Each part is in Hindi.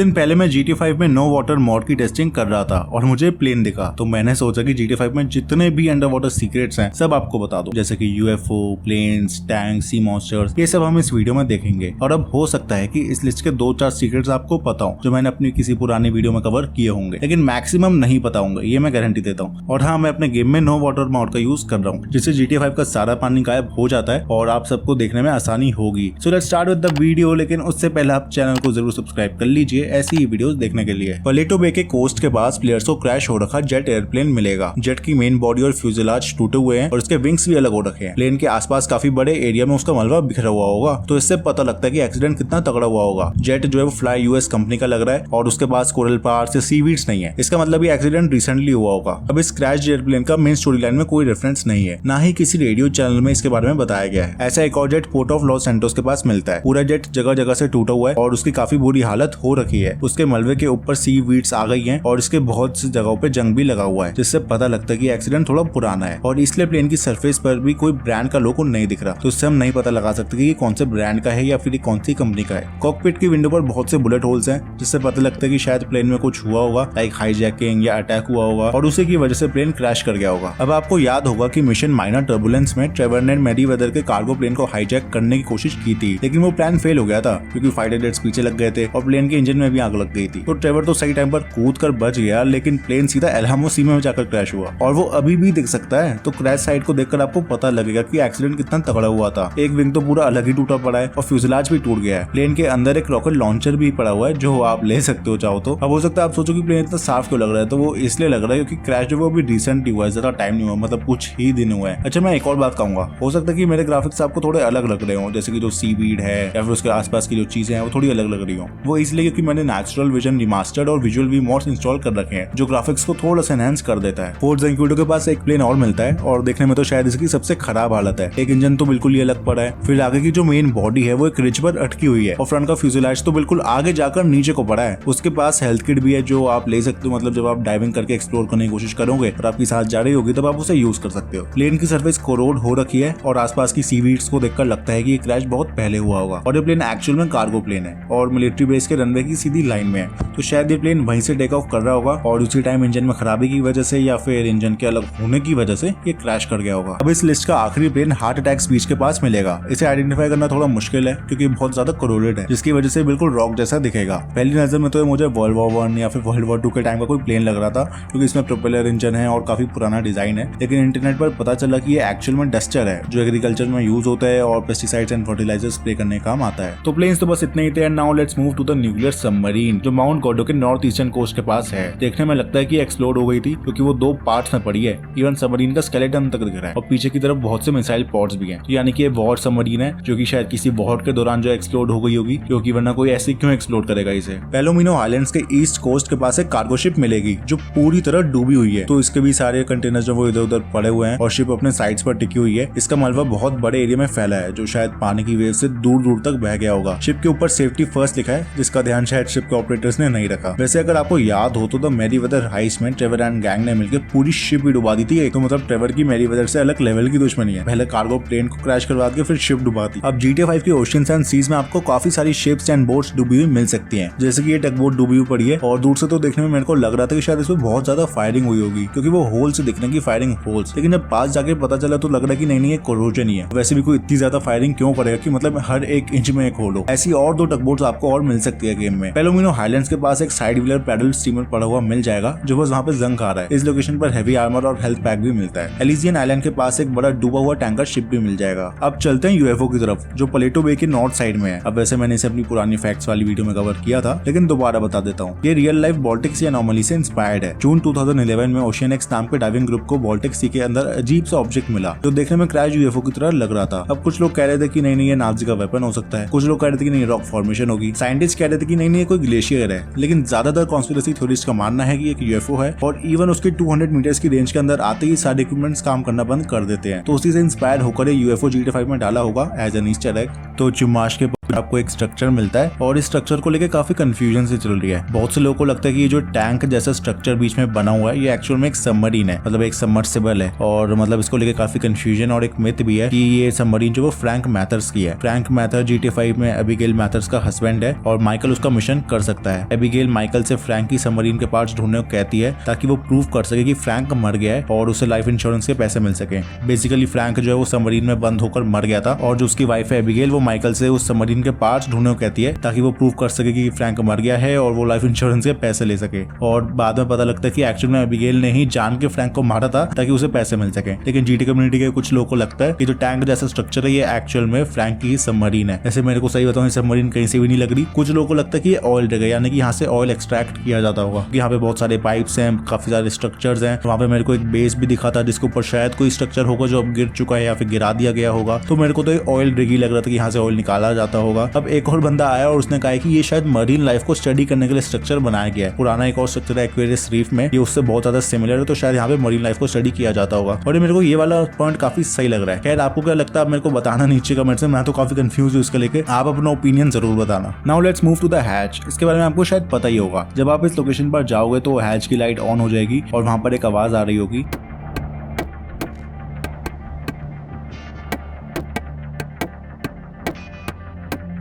दिन पहले मैं GTA 5 में नो वाटर मॉड की टेस्टिंग कर रहा था और मुझे प्लेन दिखा, तो मैंने सोचा कि GTA 5 में जितने भी अंडर वाटर सीक्रेट्स हैं सब आपको बता दूं, जैसे कि यूएफओ, प्लेन्स, टैंक, सी मॉन्स्टर्स, ये सब हम इस वीडियो में देखेंगे। और अब हो सकता है कि इस लिस्ट के 2-4 सीक्रेट्स आपको पता हो जो मैंने अपनी किसी पुरानी वीडियो में कवर किए होंगे, लेकिन मैक्सिमम नहीं पता होंगे, ये मैं गारंटी देता हूँ। और हाँ, मैं अपने गेम में नो वाटर मॉड का यूज कर रहा हूँ, जिससे GTA 5 का सारा पानी गायब हो जाता है और आप सबको देखने में आसानी होगी। So let's start with the video, लेकिन उससे पहले आप चैनल को जरूर सब्सक्राइब कर लीजिए ऐसी ही वीडियोस देखने के लिए। पलेटो बे के कोस्ट के पास प्लेयर्स को क्रैश हो रखा जेट एयरप्लेन मिलेगा। जेट की मेन बॉडी और फ्यूजलाज टूटे हुए हैं और इसके विंग्स भी अलग हो रखे हैं। प्लेन के आसपास काफी बड़े एरिया में उसका मलबा बिखरा हुआ होगा, तो इससे पता लगता है कि एक्सीडेंट कितना तगड़ा हुआ होगा। जेट जो है वो फ्लाई यूएस कंपनी का लग रहा है और उसके पास कोरल पार्ट्स या सीवीड्स नहीं है। इसका मतलब ये एक्सीडेंट रिसेंटली हुआ होगा। अब इस क्रैश एयरप्लेन का मेन स्टोरी लाइन में कोई रेफरेंस नहीं है, ना ही किसी रेडियो चैनल में इसके बारे में बताया गया है। ऐसा एक और jet port of Los Santos के पास मिलता है। पूरा जेट जगह जगह से टूटा हुआ है और उसकी काफी बुरी हालत हो रखी है। उसके मलबे के ऊपर सी वीड्स आ गई हैं और इसके बहुत सी जगहों पे जंग भी लगा हुआ है, जिससे पता लगता है कि एक्सीडेंट थोड़ा पुराना है। और इसलिए प्लेन की सरफेस पर भी कोई ब्रांड का लोगो नहीं दिख रहा, तो इससे हम नहीं पता लगा सकते कि ये कौन से ब्रांड का है या फिर कौन सी कंपनी का है। कॉकपिट की विंडो पर बहुत से बुलेट होल्स हैं, जिससे पता लगता है कि शायद प्लेन में कुछ हुआ होगा, लाइक हाईजैकिंग या अटैक हुआ होगा और उसी की वजह से प्लेन क्रैश कर गया होगा। अब आपको याद होगा कि मिशन माइनर टर्बुलेंस में ट्रेवर ने मेरीवेदर के कार्गो प्लेन को हाईजैक करने की कोशिश की थी, लेकिन वो प्लान फेल हो गया था क्योंकि फाइटर जेट्स पीछे लग गए थे और प्लेन के इंजन में भी आग लग गई थी। तो ट्रेवर तो सही टाइम पर कूद कर बच गया, लेकिन प्लेन सीधा एल्हामो सी में जाकर क्रैश हुआ और वो अभी भी दिख सकता है। तो क्रैश साइट को देखकर आपको पता लगेगा कि एक्सीडेंट कितना तगड़ा हुआ था। एक विंग तो पूरा अलग ही टूटा पड़ा है और फ्यूजलाज भी टूट गया है। प्लेन के अंदर एक रॉकेट लॉन्चर भी पड़ा हुआ है जो आप ले सकते हो चाहो तो। अब हो सकता है आप सोचो कि प्लेन इतना साफ क्यों लग रहा है, तो वो इसलिए लग रहा है क्योंकि क्रैश जो वो अभी रिसेंट हुआ है, ज्यादा टाइम नहीं हुआ, मतलब कुछ ही दिन हुआ है। अच्छा, मैं एक और बात कहूंगा, हो सकता है कि मेरे ग्राफिक्स आपको थोड़े अलग लग रहे हो, जैसे कि जो सीवीड है या फिर उसके आसपास की जो चीजें हैं वो थोड़ी अलग लग रही हो। वो इसलिए क्योंकि मैंने नेचुरल विजन रिमास्टर्ड और विजुअल वी मोड्स इंस्टॉल कर रखे हैं, जो ग्राफिक्स को थोड़ा सा एनहांस कर देता है। फोर्स इंक्यूटो के पास एक प्लेन और मिलता है और देखने में तो शायद इसकी सबसे खराब हालत है। एक इंजन तो बिल्कुल ही अलग पड़ा है, फिर आगे की जो मेन बॉडी है वो एक रिज पर अटकी हुई है और फ्रंट का फ्यूजलाज तो बिल्कुल आगे जाकर नीचे को पड़ा है। उसके पास हेल्थ किट भी है जो आप ले सकते हो, मतलब जब आप डाइविंग करके एक्सप्लोर करने की कोशिश करोगे और आपकी सांस जा रही होगी तब आप उसे यूज कर सकते हो। प्लेन की सरफेस कोरोड हो रखी है और आसपास की सीवीड्स को देखकर लगता है कि ये क्रैश बहुत पहले हुआ होगा और ये प्लेन एक्चुअल में कार्गो प्लेन है और मिलिट्री बेस के रनवे की सीधी लाइन में है, तो शायद ये प्लेन वहीं से टेक ऑफ कर रहा होगा और उसी टाइम इंजन में खराबी की वजह से या फिर इंजन के अलग होने की वजह से ये क्रैश कर गया होगा। अब इस लिस्ट का आखिरी प्लेन हार्ट अटैक बीच के पास मिलेगा। इसे आइडेंटिफाई करना थोड़ा मुश्किल है क्योंकि बहुत ज्यादा कोरोडेड है, जिसकी वजह से बिल्कुल रॉक जैसा दिखेगा। पहली नजर में तो मुझे वर्ल्ड वॉर 1 या फिर वर्ल्ड वॉर 2 के टाइम का कोई प्लेन लग रहा था क्योंकि इसमें प्रोपेलर इंजन है और काफी पुराना डिजाइन है, लेकिन इंटरनेट पर पता चला कि ये एक्चुअल में डस्टर है जो एग्रीकल्चर में यूज होता है और पेस्टिसाइड्स एंड फर्टिलाइजर्स स्प्रे करने का काम आता है। तो प्लेन्स तो बस इतने ही थे। Now let's move to the nuclear submarine जो माउंट गॉडो के नॉर्थ ईस्टर्न कोस्ट के पास है। देखने में लगता है कि एक्सप्लोड हो गई थी क्योंकि वो 2 पार्ट्स में पड़ी है। इवन सबमरीन का स्केलेटन तक दिख रहा है और पीछे की तरफ बहुत से मिसाइल पॉड्स भी हैं, तो यानी कि ये वॉर सबमरीन है जो कि शायद किसी वॉर के दौरान जो एक्सप्लोड हो गई होगी, क्योंकि वरना कोई ऐसे क्यों एक्सप्लोड करेगा इसे। पैलोमिनो आइलैंड्स के ईस्ट कोस्ट के पास एक कार्गो शिप मिलेगी जो पूरी तरह डूबी हुई है, तो इसके भी सारे कंटेनर्स जो वो इधर उधर पड़े हुए हैं और शिप अपने साइड्स पर टिकी हुई है। इसका मलबा बहुत बड़े एरिया में फैला है जो शायद पानी की वेव से दूर दूर तक बह गया होगा। शिप के ऊपर सेफ्टी फर्स्ट लिखा है, जिसका ध्यान शायद शिप के ऑपरेटर्स ने नहीं रखा। वैसे अगर आपको याद हो तो द मेरीवेदर हाइस्ट में ट्रेवर एंड गैंग ने मिलकर पूरी शिप भी डुबा दी थी, तो मतलब ट्रेवर की मेरीवेदर से अलग लेवल की दुश्मनी है। पहले कार्गो प्लेन को क्रैश करवा के फिर शिप डुबा दी। अब GTA 5 के ओशियंस एंड सीज में आपको काफी सारी शिप्स एंड बोट्स डूबी हुई मिल सकती हैं, जैसे कि ये टग बोट डूबी हुई पड़ी है और दूर से तो देखने में मेरे को लग रहा था कि शायद इसमें बहुत ज्यादा फायरिंग हुई होगी क्योंकि वो होल से दिखने की फायरिंग होल्स, लेकिन जब पास जाके पता चला तो लग रहा है कि नहीं ये कोरोजन ही है। वैसे भी कोई इतनी ज्यादा फायरिंग क्यों करेगा कि मतलब हर एक इंच में एक होल हो। ऐसी और 2 टग बोट्स आपको और मिल सकती है गेम में। पैलोमिनो हाइलैंड्स के पास एक साइड व्हीलर पैडल स्टीमर पड़ा हुआ मिल जाएगा जो बस वहाँ पे जंग खा रहा है। इस लोकेशन पर हेवी आर्मर और हेल्थ पैक भी मिलता है। एलिजियन आइलैंड के पास एक बड़ा डूबा हुआ टैंकर शिप भी मिल जाएगा। अब चलते हैं यूएफओ की तरफ जो पलेटो बे के नॉर्थ साइड में है। अब वैसे मैंने इसे अपनी पुरानी फैक्ट्स वाली वीडियो में कवर किया था, लेकिन दोबारा बता देता हूँ। ये रियल लाइफ बाल्टिक सी एनोमली से इंस्पायर्ड है। जून 2011 में ओशियन एक्स नाम के डाइविंग ग्रुप को बाल्टिक सी के अंदर अजीब सा ऑब्जेक्ट मिला जो देखने में क्रैश यूएफओ की तरह लग रहा था। अब कुछ लोग कह रहे थे कि नहीं ये नाजी का वेपन हो सकता है, कुछ लोग कह रहे थे कि नहीं रॉक फॉर्मेशन होगी, साइंटिस्ट कह रहे थे कि नहीं ये कोई ग्लेशियर है, लेकिन ज्यादातर कॉन्स्पिरेसी थ्योरिस्ट का मानना है कि एक यूएफओ है और इवन उसके 200 मीटर्स की रेंज के अंदर आते ही सारे इक्विपमेंट्स काम करना बंद कर देते हैं, तो उसी से इंस्पायर होकर ये यूएफओ GTA 5 में डाला होगा एज एन ईस्टर एग। तो चुमाश के आपको एक स्ट्रक्चर मिलता है और इस स्ट्रक्चर को लेकर काफी कंफ्यूजन से चल रही है। बहुत से लोगों को लगता है कि ये जो टैंक जैसा स्ट्रक्चर बीच में बना हुआ है ये एक्चुअल में एक सबमरीन है, मतलब एक सबमर्सिबल है और मतलब इसको लेकर काफी कंफ्यूजन और एक मिथ भी है कि ये सबमरीन जो वो फ्रैंक मैथर्स की है। फ्रैंक मैथर GTA 5 में एबिगेल मैथर्स का हस्बैंड है और माइकल उसका मिशन मिशन कर सकता है। एबिगेल माइकल से फ्रैंक की सबमरीन के पार्ट्स ढूंढने को कहती है ताकि वो प्रूव कर सके कि फ्रैंक मर गया है और उसे लाइफ इंश्योरेंस के पैसे मिल सके। बेसिकली फ्रैंक जो है वो सबमरीन में बंद होकर मर गया था और जो उसकी वाइफ है एबिगेल वो माइकल से उस सबमरीन के पार्ट्स ढूंढने को कहती है ताकि वो प्रूव कर सके कि फ्रैंक मर गया है और वो लाइफ इंश्योरेंस के पैसे ले सके। और बाद में पता लगता है कि एक्चुअल में एबिगेल ने ही जान के फ्रैंक को मारा था ताकि उसे पैसे मिल सके। लेकिन जीटी कम्युनिटी के कुछ लोगों को लगता है कि जो टैंक जैसा स्ट्रक्चर है ये एक्चुअल में फ्रैंक की सबमरीन है। ऐसे मेरे को सही बताऊं सबमरीन कहीं से भी नहीं लग रही। कुछ लोगों को लगता है कि ये ऑयल जगह यानी कि यहाँ से ऑयल एक्सट्रैक्ट किया जाता होगा। यहाँ पे बहुत सारे पाइप्स हैं, काफी सारे स्ट्रक्चर्स हैं। वहाँ पे मेरे को एक बेस भी दिखा था जिसके ऊपर शायद कोई स्ट्रक्चर होगा जो अब गिर चुका है या फिर गिरा दिया गया होगा। तो मेरे को तो ऑयल ड्रिग ही लग रहा था कि यहाँ से ऑयल निकाला जाता होगा। अब एक और बंदा आया और उसने कहा कि ये शायद मरीन लाइफ को स्टडी करने के लिए स्ट्रक्चर बनाया गया है। पुराना एक और स्ट्रक्चर है एक्वेरियस रीफ में, ये उससे बहुत ज्यादा सिमिलर है, तो शायद यहाँ पे मरीन लाइफ को स्टडी किया जाता होगा। और मेरे को ये वाला पॉइंट काफी सही लग रहा है। खैर आपको क्या लगता है मेरे को बताना नीचे कमेंट्स में, मैं तो काफी कंफ्यूज हूँ इसके लेके। आप अपना ओपिनियन जरूर बताना। Now let's move to the hatch. इसके बारे में आपको शायद पता ही होगा। जब आप इस लोकेशन पर जाओगे तो हैच की लाइट ऑन हो जाएगी और वहां पर एक आवाज आ रही होगी।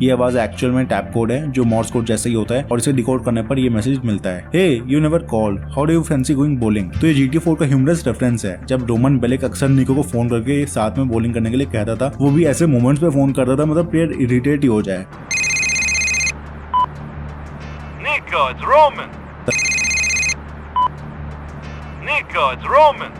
ये आवाज एक्चुअल में टैप कोड है जो मॉर्स कोड जैसा ही होता है और इसे डिकोड करने पर ये मैसेज मिलता है, hey you never called, how do you fancy going bowling. तो ये GTA 4 का ह्यूमरस रेफरेंस है। जब रोमन बेलेक अक्सर निको को फोन करके साथ में बॉलिंग करने के लिए कहता था, वो भी ऐसे मोमेंट्स पे फोन करता था मतलब प्लेयर इरिटेट ही हो जाए। Nico, it's Roman. Nico, it's Roman.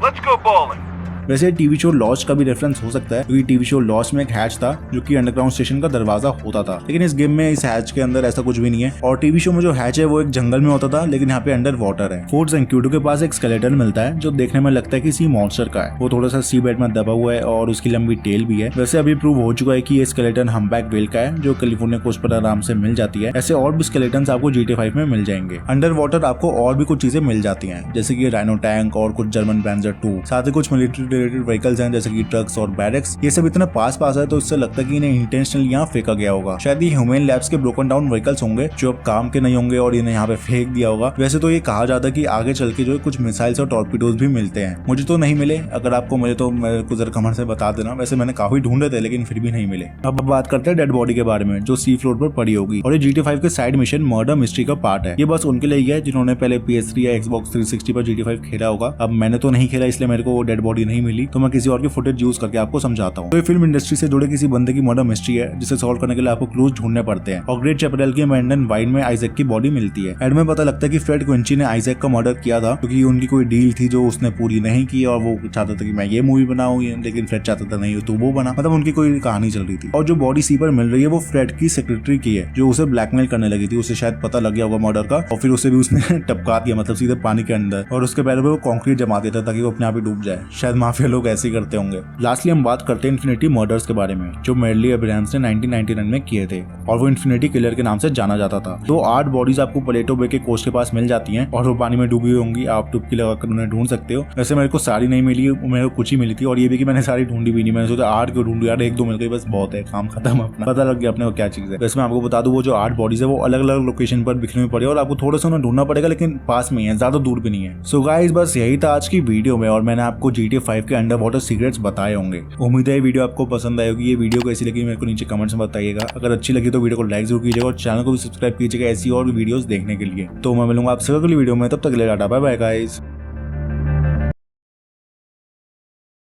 Let's go bowling. वैसे टीवी शो लॉस्ट का भी रेफरेंस हो सकता है क्योंकि टीवी शो लॉस्ट में एक हैच था जो कि अंडरग्राउंड स्टेशन का दरवाजा होता था। लेकिन इस गेम में इस हैच के अंदर ऐसा कुछ भी नहीं है। और टीवी शो में जो हैच है वो एक जंगल में होता था, लेकिन यहाँ पे अंडर वाटर है। फोर्ट ज़ेंक्यूडो के पास एक स्केलेटन मिलता है जो देखने में लगता है कि सी मॉन्स्टर का है। वो थोड़ा सा सी बेड में दबा हुआ है और उसकी लंबी टेल भी है। वैसे अभी प्रूव हो चुका है कि ये स्केलेटन हम्पबैक व्हेल का है जो कैलिफोर्निया कोस्ट पर आराम से मिल जाती है। ऐसे और भी स्केलेटन आपको GTA 5 में मिल जाएंगे। अंडर वाटर आपको और भी कुछ चीजें मिल जाती है जैसे की राइनो टैंक और कुछ जर्मन पैंजर 2, साथ ही कुछ मिलिट्री रिलेटेड व्हीकल्स हैं जैसे कि ट्रक्स और बैरक्स। ये सब इतना पास है तो इससे लगता है कि इन्हें इंटेंशनली यहाँ फेंका गया होगा। शायद ये ह्यूमन लैब्स के ब्रोकन डाउन व्हीकल्स होंगे जो अब काम के नहीं होंगे और इन्हें यहाँ पे फेंक दिया होगा। वैसे तो ये कहा जाता है कि आगे चल के जो कुछ मिसाइल्स और टॉर्पीडोज भी मिलते हैं। मुझे तो नहीं मिले, अगर आपको मिले तो मेरे को जरा कमेंट से बता देना। वैसे मैंने काफी ढूंढे थे लेकिन फिर भी नहीं मिले। अब बात करते हैं डेड बॉडी के बारे में जो सी फ्लोर पर पड़ी होगी। और ये GTA 5 के साइड मिशन मर्डर मिस्ट्री का पार्ट है। ये बस उनके लिए है जिन्होंने पहले PS3 या Xbox 360 पर GTA 5 खेला होगा। अब मैंने तो नहीं खेला इसलिए मेरे को डेड बॉडी नहीं मिली, तो मैं किसी और की फुटेज यूज करके आपको समझाता हूँ। तो ये फिल्म इंडस्ट्री से जुड़े किसी बंदे की मर्डर मिस्ट्री है जिसे सॉल्व करने के लिए आपको क्लूज ढूंढने पड़ते हैं। और ग्रेट चैपरेल की अबैंडन वाइन में आइजैक की बॉडी मिलती है। एड में पता लगता है कि फ्रेड क्विंची ने आइजैक का मर्डर किया था क्योंकि उनकी कोई डील थी जो उसने पूरी नहीं की और वो चाहता था कि मैं ये मूवी बनाऊं, लेकिन फ्रेड चाहता था नहीं तो वो बना। मतलब उनकी कोई कहानी चल रही थी। और जो बॉडी सी पर मिल रही है वो फ्रेड की सेक्रेटरी की है जो उसे ब्लैकमेल करने लगी थी। उसे शायद पता लग गया होगा मर्डर का और फिर उसे भी उसने टपका दिया, मतलब सीधे पानी के अंदर, और उसके पैरों पे वो कंक्रीट जमा देता ताकि वो अपने आप ही डूब जाए। शायद माफिया लोग ऐसे ही करते होंगे। लास्टली हम बात करते हैं इन्फिनिटी मर्डर्स के बारे में जो मेडली अब्राहम्स ने 1999 में किए थे और वो इन्फिनिटी किलर के नाम से जाना जाता था। तो 8 बॉडीज आपको पलेटो बे के कोस्ट के पास मिल जाती हैं और वो पानी में डूबी होंगी। आप डुबकी लगाकर उन्हें ढूंढ सकते हो। वैसे मेरे को सारी नहीं मिली, मेरे को कुछ ही मिली थी और ये भी कि मैंने सारी ढूंढी भी नहीं। मैंने सोचा 8 क्यों ढूंढू यार, 1-2 मिल गई बस बहुत है, काम खत्म। अपना पता लग गया अपने को क्या चीज है। वैसे मैं आपको बता दूं वो जो 8 बॉडीज है वो अलग अलग लोकेशन पर बिखरी हुई पड़ी और आपको थोड़ा सा उन्हें ढूंढना पड़ेगा, लेकिन पास में है, ज्यादा दूर भी नहीं है। सो गाइस बस यही था आज की वीडियो में और मैंने आपको GTA 5 के अंडर वाटर सीक्रेट्स बताए होंगे। उम्मीद है वीडियो आपको पसंद आई होगी। ये वीडियो कैसी लगी मेरे को नीचे कमेंट्स में बताइएगा। अगर अच्छी लगी तो वीडियो को लाइक जरूर कीजिएगा और चैनल को भी सब्सक्राइब कीजिएगा ऐसी और भी वीडियोस देखने के लिए। तो मैं मिलूंगा आपसे अगली वीडियो में, तब तक के लिए टाटा बाय बाय गाइस।